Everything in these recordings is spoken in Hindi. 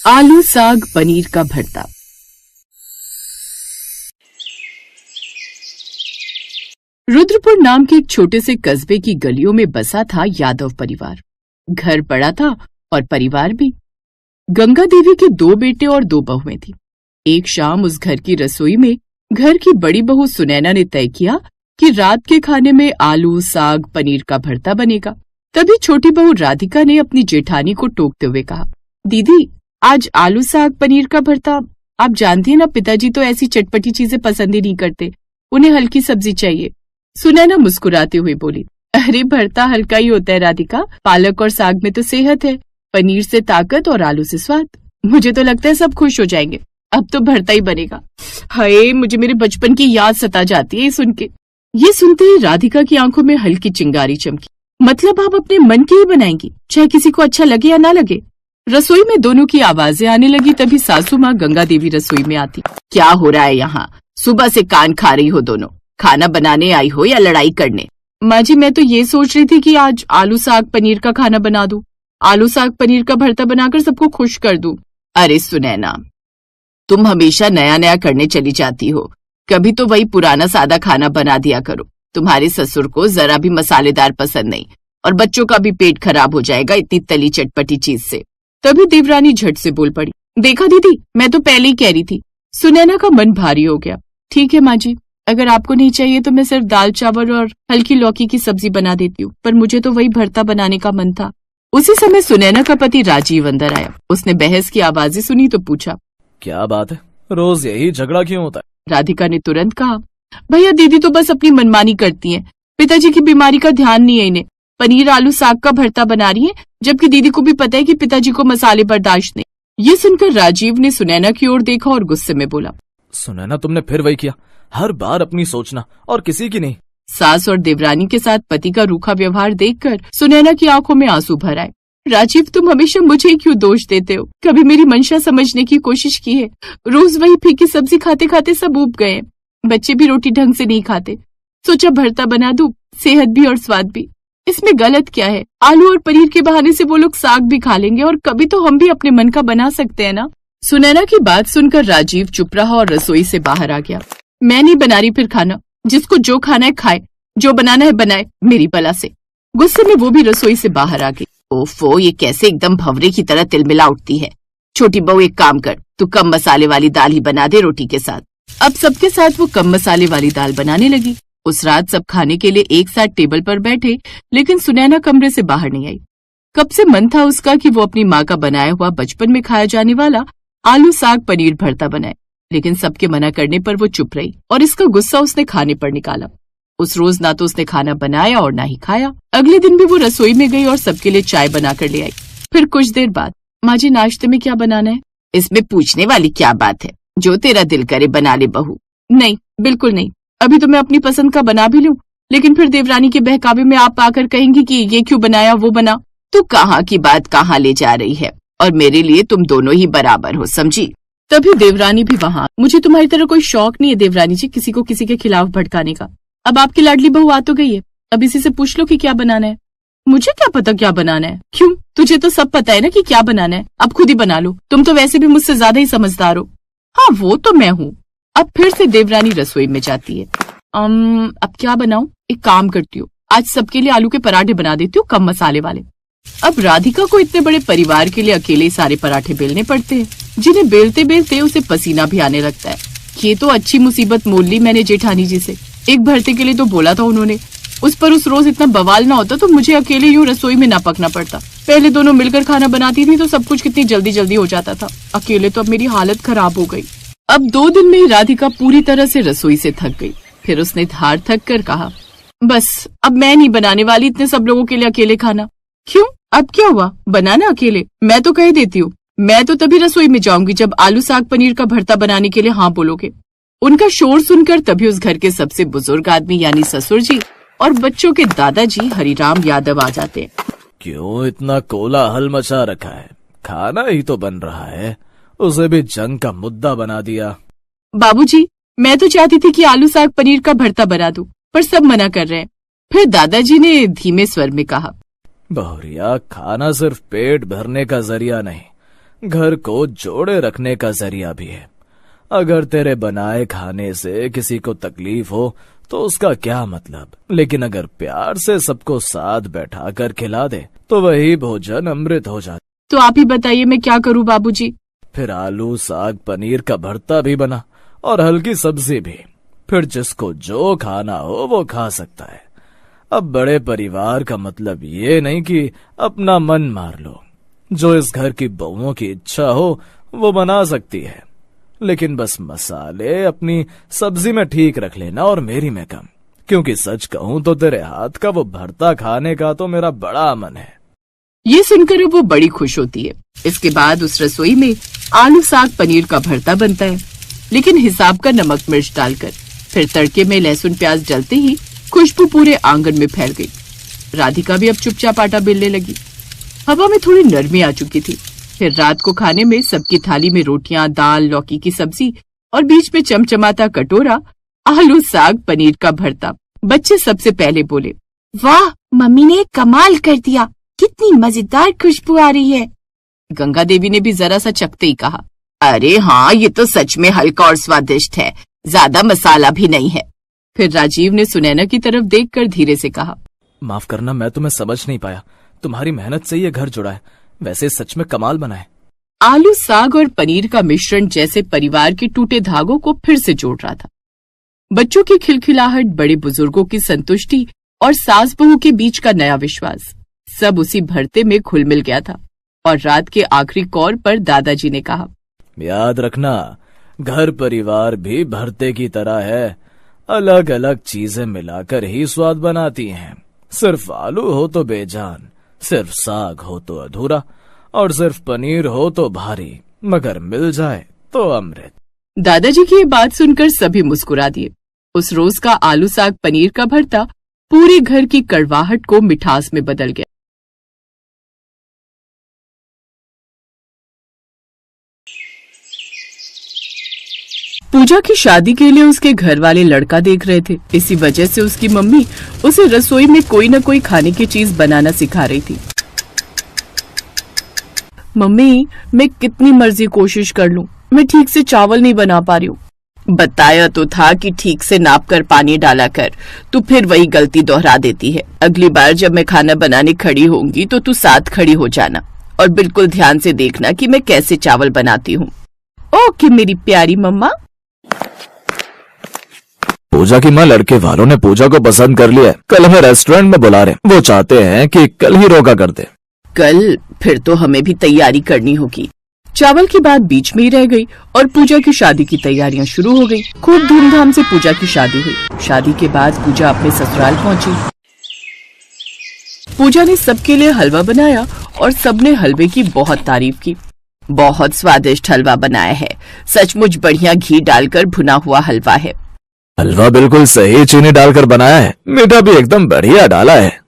आलू साग पनीर का भरता। रुद्रपुर नाम के एक छोटे से कस्बे की गलियों में बसा था यादव परिवार। घर बड़ा था और परिवार भी। गंगा देवी के 2 बेटे और 2 बहुएं थी। एक शाम उस घर की रसोई में घर की बड़ी बहू सुनैना ने तय किया कि रात के खाने में आलू साग पनीर का भरता बनेगा। तभी छोटी बहू राधिका ने अपनी जेठानी को टोकते हुए कहा, दीदी आज आलू साग पनीर का भरता। आप जानती हैं ना, पिताजी तो ऐसी चटपटी चीजें पसंद ही नहीं करते, उन्हें हल्की सब्जी चाहिए। सुनैना मुस्कुराते हुए बोली, अरे भरता हल्का ही होता है राधिका, पालक और साग में तो सेहत है, पनीर से ताकत और आलू से स्वाद। मुझे तो लगता है सब खुश हो जाएंगे, अब तो भरता ही बनेगा। हाय, मुझे मेरे बचपन की याद सता जाती है सुन के। ये सुनते ही राधिका की आंखों में हल्की चिंगारी चमकी। मतलब आप अपने मन की ही बनाएंगी, चाहे किसी को अच्छा लगे या ना लगे। रसोई में दोनों की आवाजें आने लगी। तभी सासू माँ गंगा देवी रसोई में आती। क्या हो रहा है यहाँ? सुबह से कान खा रही हो दोनों, खाना बनाने आई हो या लड़ाई करने? माँ जी, मैं तो ये सोच रही थी कि आज आलू साग पनीर का खाना बना दूं, आलू साग पनीर का भरता बनाकर सबको खुश कर दूं। अरे सुनैना, तुम हमेशा नया नया करने चली जाती हो, कभी तो वही पुराना सादा खाना बना दिया करो। तुम्हारे ससुर को जरा भी मसालेदार पसंद नहीं और बच्चों का भी पेट खराब हो जाएगा इतनी तली चटपटी चीज से। तभी देवरानी झट से बोल पड़ी, देखा दीदी, मैं तो पहले ही कह रही थी। सुनैना का मन भारी हो गया। ठीक है माँ जी, अगर आपको नहीं चाहिए तो मैं सिर्फ दाल चावल और हल्की लौकी की सब्जी बना देती हूँ, पर मुझे तो वही भरता बनाने का मन था। उसी समय सुनैना का पति राजीव अंदर आया। उसने बहस की आवाजें सुनी तो पूछा, क्या बात है, रोज यही झगड़ा क्यों होता है? राधिका ने तुरंत कहा, भैया दीदी तो बस अपनी मनमानी करती हैं, पिताजी की बीमारी का ध्यान नहीं है इन्हें। पनीर आलू साग का भरता बना रही है, जबकि दीदी को भी पता है कि पिताजी को मसाले बर्दाश्त नहीं। ये सुनकर राजीव ने सुनैना की ओर देखा और गुस्से में बोला, सुनैना तुमने फिर वही किया, हर बार अपनी सोचना और किसी की नहीं। सास और देवरानी के साथ पति का रूखा व्यवहार देखकर सुनैना की आंखों में आंसू भर आए। राजीव, तुम हमेशा मुझे क्यों दोष देते हो? कभी मेरी मंशा समझने की कोशिश की है? रोज वही फीकी सब्जी खाते खाते सब ऊब गए। बच्चे भी रोटी ढंग से नहीं खाते, सोचा भरता बना दूं, सेहत भी और स्वाद भी। इसमें गलत क्या है? आलू और पनीर के बहाने से वो लोग साग भी खा लेंगे और कभी तो हम भी अपने मन का बना सकते हैं ना। सुनैना की बात सुनकर राजीव चुप रहा और रसोई से बाहर आ गया। मैं नहीं बना रही फिर खाना, जिसको जो खाना है खाए, जो बनाना है बनाए, मेरी बला से। गुस्से में वो भी रसोई से बाहर आ गई। ओफो, ये कैसे एकदम भंवरे की तरह तिलमिला उठती है। छोटी बहू एक काम कर, तू कम मसाले वाली दाल ही बना दे रोटी के साथ। अब सबके साथ वो कम मसाले वाली दाल बनाने लगी। उस रात सब खाने के लिए एक साथ टेबल पर बैठे, लेकिन सुनैना कमरे से बाहर नहीं आई। कब से मन था उसका कि वो अपनी माँ का बनाया हुआ बचपन में खाया जाने वाला आलू साग पनीर भरता बनाए, लेकिन सबके मना करने पर वो चुप रही और इसका गुस्सा उसने खाने पर निकाला। उस रोज ना तो उसने खाना बनाया और ना ही खाया। अगले दिन भी वो रसोई में गई और सबके लिए चाय बनाकर ले आई। फिर कुछ देर बाद, माँ जी नाश्ते में क्या बनाना है? इसमें पूछने वाली क्या बात है, जो तेरा दिल करे बना ले बहू। नहीं, बिल्कुल नहीं, अभी तो मैं अपनी पसंद का बना भी लूं, लेकिन फिर देवरानी के बहकावे में आप आकर कहेंगी कि ये क्यों बनाया वो बना। तो कहाँ की बात कहाँ ले जा रही है, और मेरे लिए तुम दोनों ही बराबर हो, समझी? तभी देवरानी भी वहाँ। मुझे तुम्हारी तरह कोई शौक नहीं है देवरानी जी, किसी को किसी के खिलाफ भड़काने का। अब आपकी लाडली बहू आ तो गई है, अब इसी से पूछ लो कि क्या बनाना है। मुझे क्या पता क्या बनाना है? क्यों, तुझे तो सब पता है ना कि क्या बनाना है, अब खुद ही बना लो। तुम तो वैसे भी मुझसे ज्यादा ही समझदार हो। हाँ वो तो मैं हूँ। अब फिर से देवरानी रसोई में जाती है। अब क्या बनाऊं? एक काम करती हूँ, आज सबके लिए आलू के पराठे बना देती हूँ, कम मसाले वाले। अब राधिका को इतने बड़े परिवार के लिए अकेले सारे पराठे बेलने पड़ते हैं, जिन्हें बेलते बेलते उसे पसीना भी आने लगता है। ये तो अच्छी मुसीबत मोल ली मैंने जेठानी जी से। एक भरते के लिए तो बोला था उन्होंने, उस पर उस रोज इतना बवाल ना होता तो मुझे अकेले यूं रसोई में ना पकना पड़ता। पहले दोनों मिलकर खाना बनाती थी तो सब कुछ कितनी जल्दी जल्दी हो जाता था। अकेले तो अब मेरी हालत खराब हो गई। अब 2 दिन में ही राधिका पूरी तरह से रसोई से थक गई। फिर उसने हार थक कर कहा, बस अब मैं नहीं बनाने वाली इतने सब लोगों के लिए अकेले खाना। क्यों, अब क्या हुआ, बनाना अकेले? मैं तो कह देती हूँ, मैं तो तभी रसोई में जाऊंगी जब आलू साग पनीर का भरता बनाने के लिए हाँ बोलोगे। उनका शोर सुनकर तभी उस घर के सबसे बुजुर्ग आदमी यानी ससुर जी और बच्चों के दादाजी हरिराम यादव आ जाते हैं। क्यों इतना कोलाहल मचा रखा है? खाना ही तो बन रहा है, उसे भी जंग का मुद्दा बना दिया। बाबूजी, मैं तो चाहती थी कि आलू साग पनीर का भरता बना दूं, पर सब मना कर रहे हैं। फिर दादाजी ने धीमे स्वर में कहा, बहुरिया, खाना सिर्फ पेट भरने का जरिया नहीं, घर को जोड़े रखने का जरिया भी है। अगर तेरे बनाए खाने से किसी को तकलीफ हो तो उसका क्या मतलब, लेकिन अगर प्यार से सबको साथ बैठा कर खिला दे तो वही भोजन अमृत हो जाता। तो आप ही बताइए मैं क्या करूं बाबूजी? फिर आलू साग पनीर का भरता भी बना और हल्की सब्जी भी। फिर जिसको जो खाना हो वो खा सकता है। अब बड़े परिवार का मतलब ये नहीं कि अपना मन मार लो। जो इस घर की बहुओं की इच्छा हो वो बना सकती है, लेकिन बस मसाले अपनी सब्जी में ठीक रख लेना और मेरी में कम। क्योंकि सच कहूं तो तेरे हाथ का वो भरता खाने का तो मेरा बड़ा मन है। ये सुनकर वो बड़ी खुश होती है। इसके बाद उस रसोई में आलू साग पनीर का भरता बनता है, लेकिन हिसाब का नमक मिर्च डालकर। फिर तड़के में लहसुन प्याज डलते ही खुशबू पूरे आंगन में फैल गई। राधिका भी अब चुपचाप आटा बेलने लगी। हवा में थोड़ी नरमी आ चुकी थी। फिर रात को खाने में सबकी थाली में रोटियां, दाल, लौकी की सब्जी और बीच में चमचमाता कटोरा आलू साग पनीर का भरता। बच्चे सबसे पहले बोले, वाह मम्मी ने कमाल कर दिया, कितनी मजेदार खुशबू आ रही है। गंगा देवी ने भी जरा सा चखते ही कहा, अरे हाँ ये तो सच में हल्का और स्वादिष्ट है, ज्यादा मसाला भी नहीं है। फिर राजीव ने सुनैना की तरफ देखकर धीरे से कहा, माफ करना मैं तुम्हें समझ नहीं पाया, तुम्हारी मेहनत से ये घर जुड़ा है, वैसे सच में कमाल बना है। आलू साग और पनीर का मिश्रण जैसे परिवार के टूटे धागों को फिर से जोड़ रहा था। बच्चों की खिलखिलाहट, बड़े बुजुर्गों की संतुष्टि और सास बहू के बीच का नया विश्वास, सब उसी भरते में घुल मिल गया था। और रात के आखिरी कौर पर दादाजी ने कहा, याद रखना घर परिवार भी भरते की तरह है, अलग अलग चीजें मिलाकर ही स्वाद बनाती हैं। सिर्फ आलू हो तो बेजान, सिर्फ साग हो तो अधूरा और सिर्फ पनीर हो तो भारी, मगर मिल जाए तो अमृत। दादाजी की ये बात सुनकर सभी मुस्कुरा दिए। उस रोज का आलू साग पनीर का भरता पूरे घर की कड़वाहट को मिठास में बदल गया। पूजा की शादी के लिए उसके घर वाले लड़का देख रहे थे। इसी वजह से उसकी मम्मी उसे रसोई में कोई न कोई खाने की चीज बनाना सिखा रही थी। मम्मी मैं कितनी मर्जी कोशिश कर लूं, मैं ठीक से चावल नहीं बना पा रही हूँ। बताया तो था कि ठीक से नाप कर पानी डाला कर, तू फिर वही गलती दोहरा देती है। अगली बार जब मैं खाना बनाने खड़ी होंगी तो तू साथ खड़ी हो जाना और बिल्कुल ध्यान से देखना कि मैं कैसे चावल बनाती हूँ। ओके मेरी प्यारी मम्मा। पूजा की माँ लड़के वालों ने पूजा को पसंद कर लिया है, कल हमें रेस्टोरेंट में बुला रहे, वो चाहते हैं कि कल ही रोका कर दे। कल? फिर तो हमें भी तैयारी करनी होगी। चावल की बात बीच में ही रह गई और पूजा की शादी की तैयारियां शुरू हो गई। खूब धूमधाम से पूजा की शादी हुई। शादी के बाद पूजा अपने ससुराल पहुंची। पूजा ने सबके लिए हलवा बनाया और सबने हलवे की बहुत तारीफ की। बहुत स्वादिष्ट हलवा बनाया है, सचमुच बढ़िया घी डालकर भुना हुआ हलवा है। हलवा बिल्कुल सही चीनी डालकर बनाया है, मीठा भी एकदम बढ़िया डाला है।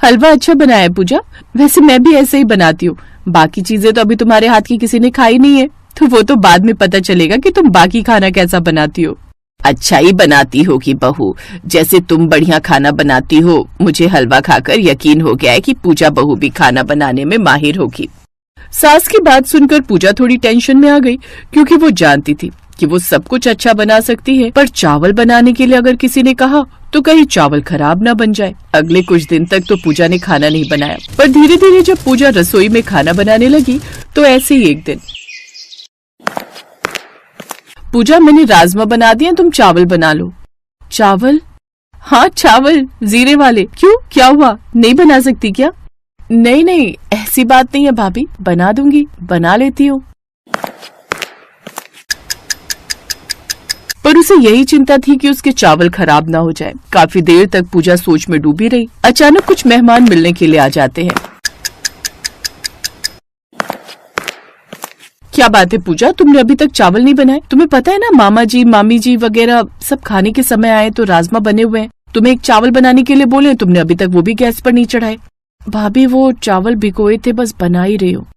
हलवा अच्छा बनाया है पूजा, वैसे मैं भी ऐसे ही बनाती हूँ। बाकी चीजें तो अभी तुम्हारे हाथ की किसी ने खाई नहीं है, तो वो तो बाद में पता चलेगा कि तुम बाकी खाना कैसा बनाती हो। अच्छा ही बनाती होगी बहू, जैसे तुम बढ़िया खाना बनाती हो। मुझे हलवा खाकर यकीन हो गया है कि पूजा बहू भी खाना बनाने में माहिर होगी। सास की बात सुनकर पूजा थोड़ी टेंशन में आ गई, क्योंकि वो जानती थी कि वो सब कुछ अच्छा बना सकती है, पर चावल बनाने के लिए अगर किसी ने कहा तो कहीं चावल खराब ना बन जाए। अगले कुछ दिन तक तो पूजा ने खाना नहीं बनाया, पर धीरे धीरे जब पूजा रसोई में खाना बनाने लगी तो ऐसे ही एक दिन, पूजा मैंने राजमा बना दिया, तुम चावल बना लो। चावल? हाँ चावल, जीरे वाले। क्यों, क्या हुआ, नहीं बना सकती क्या? नहीं नहीं ऐसी बात नहीं है भाभी, बना दूंगी, बना लेती हूँ। पर उसे यही चिंता थी कि उसके चावल खराब ना हो जाए। काफी देर तक पूजा सोच में डूबी रही। अचानक कुछ मेहमान मिलने के लिए आ जाते हैं। क्या बात है पूजा, तुमने अभी तक चावल नहीं बनाए? तुम्हें पता है ना मामा जी मामी जी वगैरह सब खाने के समय आए तो राजमा बने हुए हैं। तुम्हें एक चावल बनाने के लिए बोले, तुमने अभी तक वो भी गैस पर नहीं चढ़ाए। भाभी वो चावल भिगोए थे, बस बना ही रही हूँ।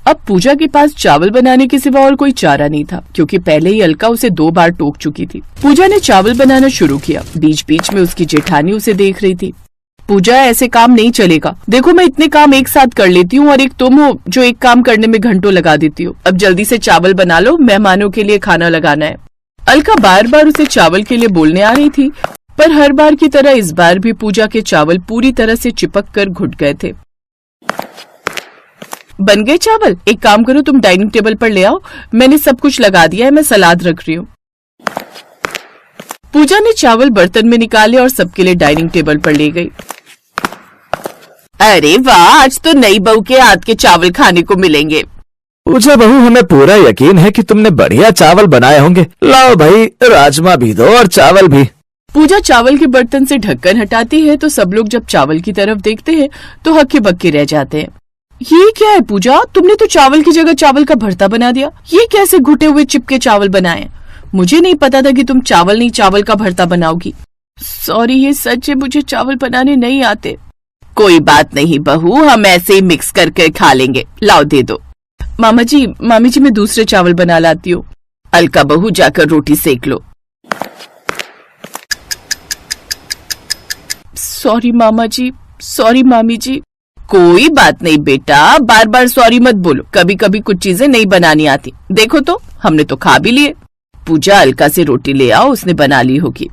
अब पूजा के पास चावल बनाने के सिवा और कोई चारा नहीं था, क्योंकि पहले ही अलका उसे 2 बार टोक चुकी थी। पूजा ने चावल बनाना शुरू किया। बीच बीच में उसकी जेठानी उसे देख रही थी। पूजा ऐसे काम नहीं चलेगा। देखो मैं इतने काम एक साथ कर लेती हूँ और एक तुम हो जो एक काम करने में घंटों लगा देती हो। अब जल्दी से चावल बना लो, मेहमानों के लिए खाना लगाना है। अलका बार बार उसे चावल के लिए बोलने आ रही थी, पर हर बार की तरह इस बार भी पूजा के चावल पूरी तरह से चिपक कर घुट गए थे। बन गए चावल? एक काम करो, तुम डाइनिंग टेबल पर ले आओ, मैंने सब कुछ लगा दिया है, मैं सलाद रख रही हूँ। पूजा ने चावल बर्तन में निकाले और सबके लिए डाइनिंग टेबल पर ले गई। अरे वाह, आज तो नई बहू के हाथ के चावल खाने को मिलेंगे। पूजा बहू, हमें पूरा यकीन है कि तुमने बढ़िया चावल बनाए होंगे। लाओ भाई, राजमा भी दो और चावल भी। पूजा चावल के बर्तन से ढक्कन हटाती है तो सब लोग जब चावल की तरफ देखते हैं तो हक्के बक्के रह जाते हैं। ये क्या है पूजा, तुमने तो चावल की जगह चावल का भरता बना दिया। ये कैसे घुटे हुए चिपके चावल बनाए? मुझे नहीं पता था कि तुम चावल नहीं चावल का भरता बनाओगी। सॉरी, ये सच है, मुझे चावल बनाने नहीं आते। कोई बात नहीं बहू, हम ऐसे ही मिक्स करके खा लेंगे। लाओ दे दो। मामी जी मैं दूसरे चावल बना लाती हूँ। अलका बहू, जाकर रोटी सेक लो। सॉरी मामा जी, सॉरी मामी जी। कोई बात नहीं बेटा, बार बार सॉरी मत बोलो, कभी कभी कुछ चीजें नहीं बनानी आती। देखो तो, हमने तो खा भी लिए। पूजा, अलका से रोटी ले आओ, उसने बना ली होगी।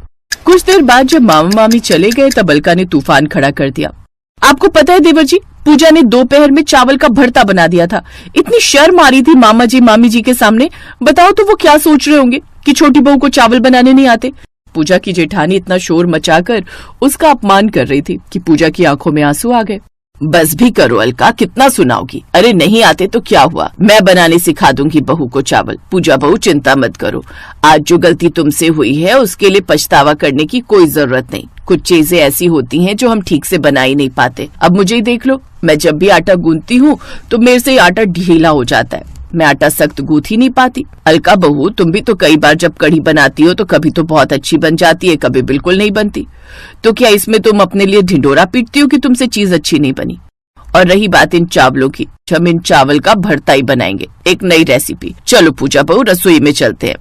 कुछ देर बाद जब मामा मामी चले गए तब अलका ने तूफान खड़ा कर दिया। आपको पता है देवर जी, पूजा ने दोपहर में चावल का भरता बना दिया था। इतनी शर्म आ रही थी मामा जी मामी जी के सामने। बताओ तो वो क्या सोच रहे होंगे कि छोटी बहू को चावल बनाने नहीं आते। पूजा की जेठानी इतना शोर मचाकर उसका अपमान कर रही थी कि पूजा की आंखों में आंसू आ गए। बस भी करो अलका, कितना सुनाओगी? अरे नहीं आते तो क्या हुआ, मैं बनाने सिखा दूंगी बहू को चावल। पूजा बहू, चिंता मत करो, आज जो गलती तुमसे हुई है उसके लिए पछतावा करने की कोई जरूरत नहीं। कुछ चीजें ऐसी होती हैं जो हम ठीक से बना ही नहीं पाते। अब मुझे ही देख लो, मैं जब भी आटा गूंथती हूँ तो मेरे से आटा ढीला हो जाता है, मैं आटा सख्त गूंथ ही नहीं पाती। अलका बहू, तुम भी तो कई बार जब कढ़ी बनाती हो तो कभी तो बहुत अच्छी बन जाती है, कभी बिल्कुल नहीं बनती। तो क्या इसमें तुम अपने लिए ढिंडोरा पीटती हो कि तुमसे चीज अच्छी नहीं बनी? और रही बात इन चावलों की, हम इन चावल का भरता ही बनाएंगे, एक नई रेसिपी। चलो पूजा बहू, रसोई में चलते हैं।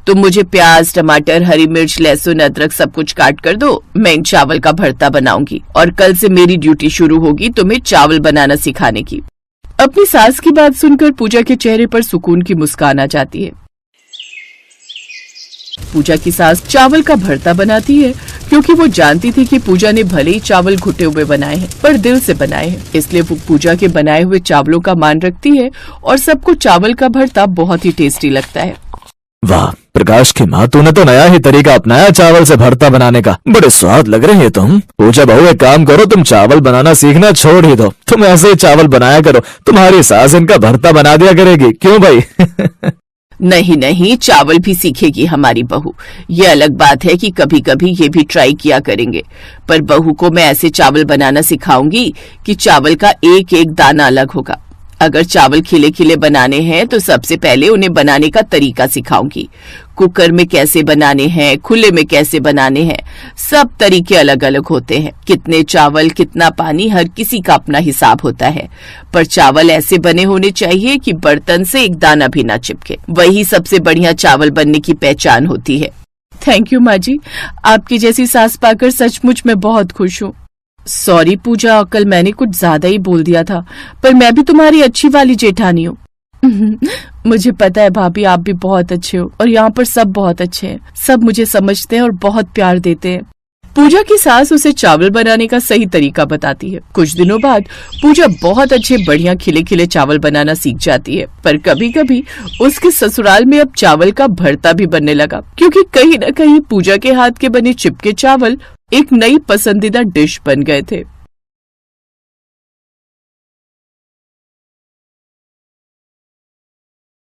तुम मुझे प्याज, टमाटर, हरी मिर्च, लहसुन, अदरक सब कुछ काट कर दो, मैं इन चावल का भरता बनाऊंगी। और कल से मेरी ड्यूटी शुरू होगी तुम्हें चावल बनाना सिखाने की। अपनी सास की बात सुनकर पूजा के चेहरे पर सुकून की मुस्कान आ जाती है। पूजा की सास चावल का भरता बनाती है क्योंकि वो जानती थी कि पूजा ने भले ही चावल घुटे हुए बनाए हैं पर दिल से बनाए हैं, इसलिए वो पूजा के बनाए हुए चावलों का मान रखती है और सबको चावल का भरता बहुत ही टेस्टी लगता है। वाह प्रकाश की माँ, तूने तो नया ही तरीका अपनाया चावल से भरता बनाने का। बड़े स्वाद लग रहे हैं तुम। पूजा बहू, एक काम करो, तुम चावल बनाना सीखना छोड़ ही दो। तुम ऐसे ही चावल बनाया करो, तुम्हारी सास इनका भरता बना दिया करेगी। क्यों भाई? नहीं नहीं, चावल भी सीखेगी हमारी बहू। ये अलग बात है कि कभी कभी ये भी ट्राई किया करेंगे, पर बहू को मैं ऐसे चावल बनाना सिखाऊंगी कि चावल का एक एक दाना अलग होगा। अगर चावल खिले खिले बनाने हैं तो सबसे पहले उन्हें बनाने का तरीका सिखाऊंगी। कुकर में कैसे बनाने हैं, खुले में कैसे बनाने हैं, सब तरीके अलग अलग होते हैं। कितने चावल, कितना पानी, हर किसी का अपना हिसाब होता है, पर चावल ऐसे बने होने चाहिए कि बर्तन से एक दाना भी ना चिपके। वही सबसे बढ़िया चावल बनने की पहचान होती है। थैंक यू माँ जी, आपकी जैसी सास पाकर सचमुच मैं बहुत खुश हूँ। सॉरी पूजा, कल मैंने कुछ ज्यादा ही बोल दिया था, पर मैं भी तुम्हारी अच्छी वाली जेठानी हूँ। मुझे पता है भाभी, आप भी बहुत अच्छे हो और यहाँ पर सब बहुत अच्छे हैं। सब मुझे समझते हैं और बहुत प्यार देते हैं। पूजा की सास उसे चावल बनाने का सही तरीका बताती है। कुछ दिनों बाद पूजा बहुत अच्छे बढ़िया खिले खिले चावल बनाना सीख जाती है, पर कभी कभी उसके ससुराल में अब चावल का भरता भी बनने लगा, क्योंकि कहीं न कहीं पूजा के हाथ के बने चिपके चावल एक नई पसंदीदा डिश बन गए थे।